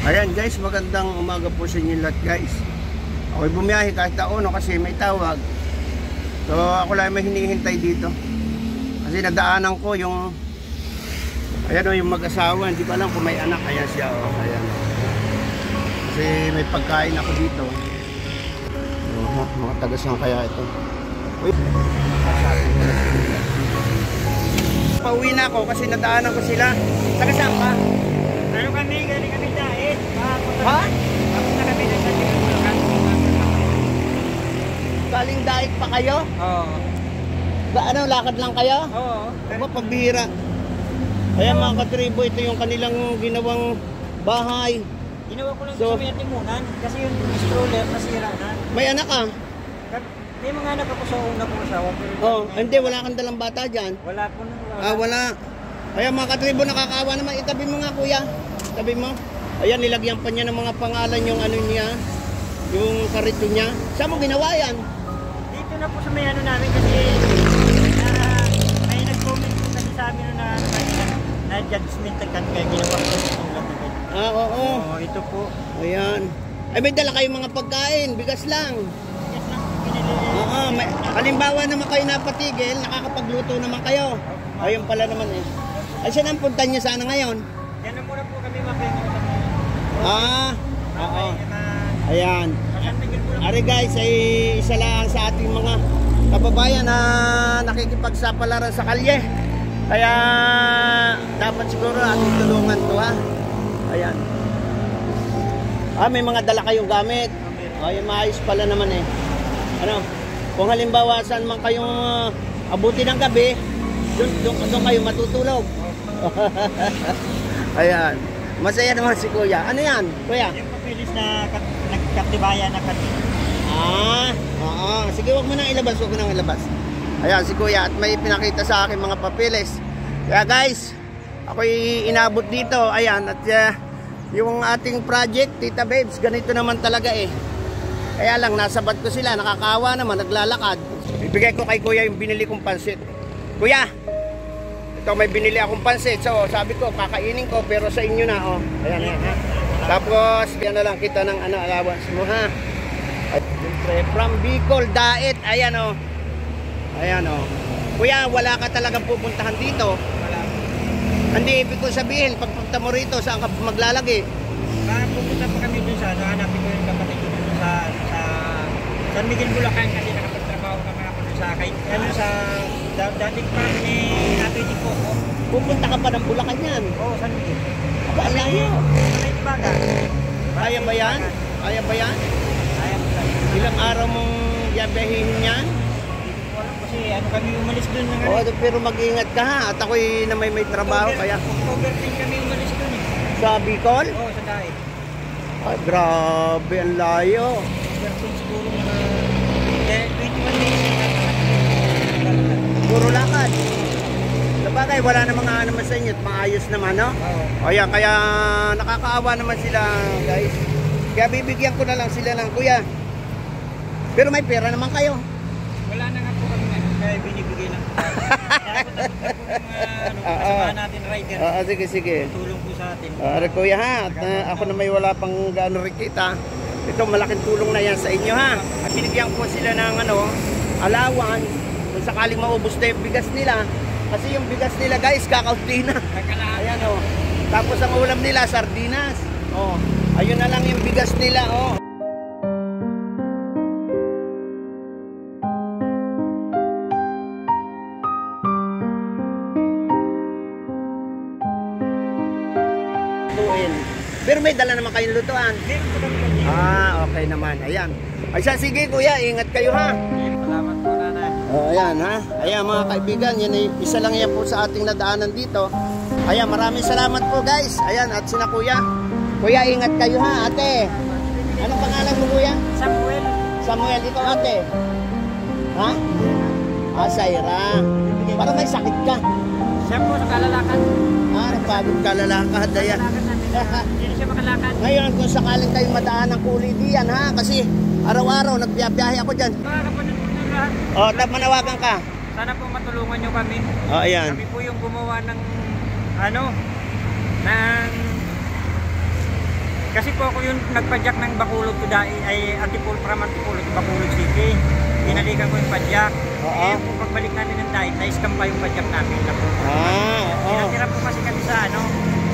Ayan guys, magandang umaga po sa inyo lahat guys. Ako'y bumiyahe kahit taon kasi may tawag. So ako lang may hinihintay dito. Kasi nadaanan ko yung ayan o, yung mag-asawa. Hindi ko alam kung may anak. Ayan siya o. Ayan. Kasi may pagkain ako dito. Mga tagasang kaya ito. Uy. Pauwi na ako kasi nadaanan ko sila. Tagasang ka? Ano kami? Galing kami dahil. Ha? Tapos na kami ng Bulacan. Galing daig pa kayo? Oo. Ano, lakad lang kayo? Oo. Aba, pagbihira. Ayan mga katribo, ito yung kanilang ginawang bahay. Ginawa ko lang sa may atimunan kasi yung stroller nasira na. May anak ka? May mga anak ako sa una kong asawa. Oh, hindi, wala kang dalang bata dyan. Wala po na. Wala. Ayan mga katribo, nakakaawa naman. Itabi mo nga kuya. Itabi mo. Ayan, nilagyan pa niya ng mga pangalan yung ano niya. Yung karito niya. Saan mo ginawa yan? Dito na po sa may ano namin kasi may nag-comment po kasi sa amin na judgment agad kaya ginawa ko yung lang agad. Oo. Oo, ito po. Ayan. Ay, may dala kayong mga pagkain. Bigas lang. Yes lang po pinili. Oo. Halimbawa naman kayo napatigil, nakakapagluto naman kayo. Ayun pala naman eh. Ay, saan ang punta niyo sana ngayon? Yan na muna po kami makikiusap. Oo. Ayan. Ari guys, ay isa lang sa ating mga kababayan na nakikipagsapalaran sa kalye. Kaya dapat siguro ating tulungan to ha. Ayan. May mga dala kayong gamit. Ay, maayos pala naman eh. Ano? Kung halimbawa saan man kayong abuti ng gabi, doon kayo matutulog. Ayan. Masaya naman si kuya. Ano yan, kuya? Yung papilis na nagkatibayan na Oo. Sige, huwag mo nang ilabas. Huwag mo nang ilabas. Ayan, si kuya. At may pinakita sa akin mga papilis. Kaya guys, ako'y inabot dito. Ayan. At yung ating project, Tita Babes, ganito naman talaga eh. Kaya lang, nasabat ko sila. Nakakaawa naman, naglalakad. Ibigay ko kay kuya yung binili kong pansit. Kuya! Ito, may binili akong pansit. So, sabi ko, kakainin ko, pero sa inyo na, oh. Ayan, ha. Tapos, yan na lang kita ng allowance mo, ha. At, siyempre, from Bicol, Daet. Ayan, oh. Ayan, oh. Kuya, wala ka talagang pupuntahan dito. Wala. Hindi, ibig ko sabihin, pagpunta mo rito, saan ka maglalagi? Pupunta pa kami dun sa, hanapin ko yung kapatid ko dun sa San Miguel, Bulacan kasi nakapagtrabaho naman ako dun sa dating parang ni napinig ko ako. Pupunta ka pa ng Bulacan yan. Oo, San Miguel. Aba, alayo. Sa Ibaga. Kaya ba yan? Kaya ba yan? Kaya po tayo. Ilang araw mong yabehin yan? Kasi ano kami umalis dun ng Oo, pero mag-ingat ka ha. At ako'y na may trabaho kaya. October 10 kami umalis dun eh. Sa Bicol? Oo, sa Daet. Ay, grabe, ang layo. October 10 siguro mga 21 days. Puro lakad. Sabagay, wala namang naman sa inyo. Maayos naman, no? Oo. O yan, kaya nakakaawa naman sila, guys. Kaya bibigyan ko na lang sila ng kuya. Pero may pera naman kayo. Wala na nga po kami ngayon, kaya binibigay lang. Kasama natin rider. Sige. Tulong po sa atin. Kuya ha, at ako na may wala pang gaano rikita. Ito, malaking tulong na yan sa inyo ha. At binigyan ko sila ng allowance kung sakaling maubos na yung bigas nila. Kasi yung bigas nila guys, kakaunti na. Ayan o. Tapos ang ulam nila, sardinas. O, ayun na lang yung bigas nila o. Pero may dala naman kayong lutuan. Okay naman. Ayan. Ay siya, sige kuya, ingat kayo ha. Salamat po nanay. Ayan ha. Ayan mga kaibigan, yan isa lang yan po sa ating nadaanan dito. Ayan, maraming salamat po guys. Ayan, at sina kuya. Kuya, ingat kayo ha ate. Anong pangalan mo kuya? Samuel. Samuel, ikaw ate. Ha? Saira. Para may sakit ka. Siya po sa kalalakan. Napagod ka lalakad. Ayan. Hindi siya makalakad. Ngayon, kung sakaling kayo madaan ng kuli diyan ha, kasi araw-araw nagbiyahe ako dyan. Mga kapatid po ng lahat. Manawagan ka. Sana po matulungan nyo kami. Ayan. Kami po yung gumawa ng Kasi po ako yung nagpadyak ng Bacolod to ay Antipolo, from Antipolo to Bacolod City. Binalikan ko yung padyak. Oo. Pagbalik namin ng diet, na-scam pa yung padyak namin. Oo. Tinatira po kasi kami sa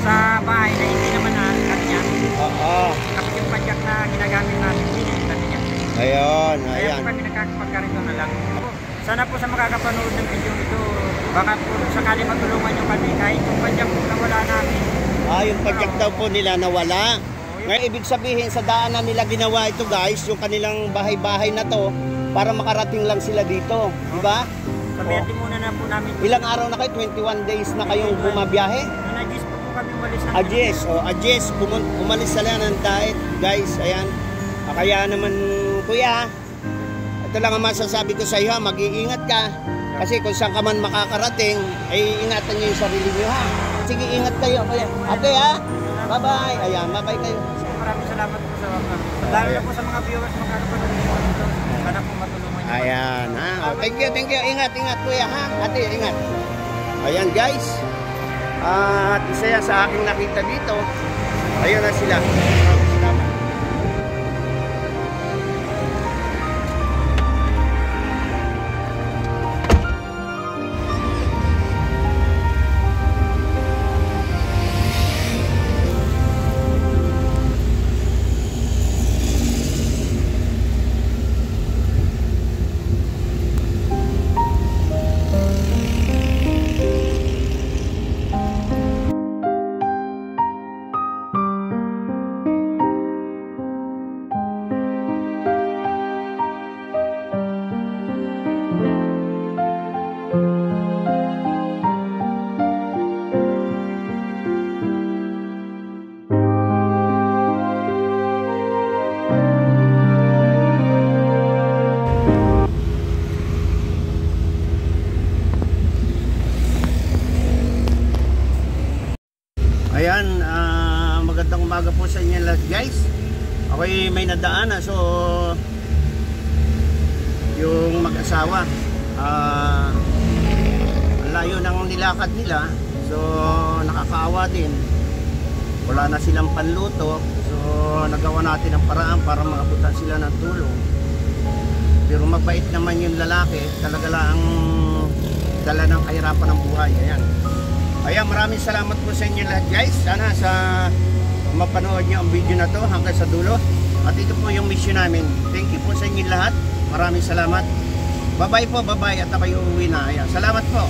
sa bahay na hindi naman kanya. Oo. Tapos yung padyak na ginagamit namin, binili kami niya. Ayun, Kaya ayan. po kami nakakapagkarito na lang. Sana po sa makakapanood ng video ito, baka po sakali matulungan nyo kami kahit yung padyak po na wala namin. Yung padyak daw po nila nawala. Ngayon, ibig sabihin sa daanan nila ginawa ito guys, yung kanilang bahay-bahay na to, para makarating lang sila dito. Diba? Sabihin muna na po namin. Ilang araw na kayo? 21 days na kayong bumabiyahe? Nag-adjust po kami umalis ng Adjust. Umalis sila ng diet guys. Ayan. Kaya naman kuya, ito lang ang masasabi ko sa iyo, mag-iingat ka. Kasi kung saan ka man makakarating, ay ingatan niyo yung sarili niyo ha. Sige, ingat kayo kuya. Ate ha? Bye-bye. Ayan, bye-bye kayo. Maraming salamat po sa lalo na po sa mga viewers makakapanood po dito. Sana po matulungan niyo. Ayan ha. Thank you. Ingat kuya ha. Ate, ingat. Ayan guys. At isa yan sa aking nakita dito. Ayun na sila. Salamat. Ayan, magandang umaga po sa inyo lahat guys. Ako'y may nadaanan. So, yung mag-asawa, ang layo ng nilakad nila. So, nakakaawa din. Wala na silang panluto. So, nagawa natin ang paraan para makabutan sila ng tulong. Pero mabait naman yung lalaki. Talaga lang dala ng kahirapan ng buhay. Ayan. Ayan, maraming salamat po sa inyo lahat guys. Sana sa mapanood nyo ang video na to hanggang sa dulo. At ito po yung mission namin. Thank you po sa inyo lahat. Maraming salamat. Bye bye po, bye bye. At ako'y uuwi na. Ayan, salamat po.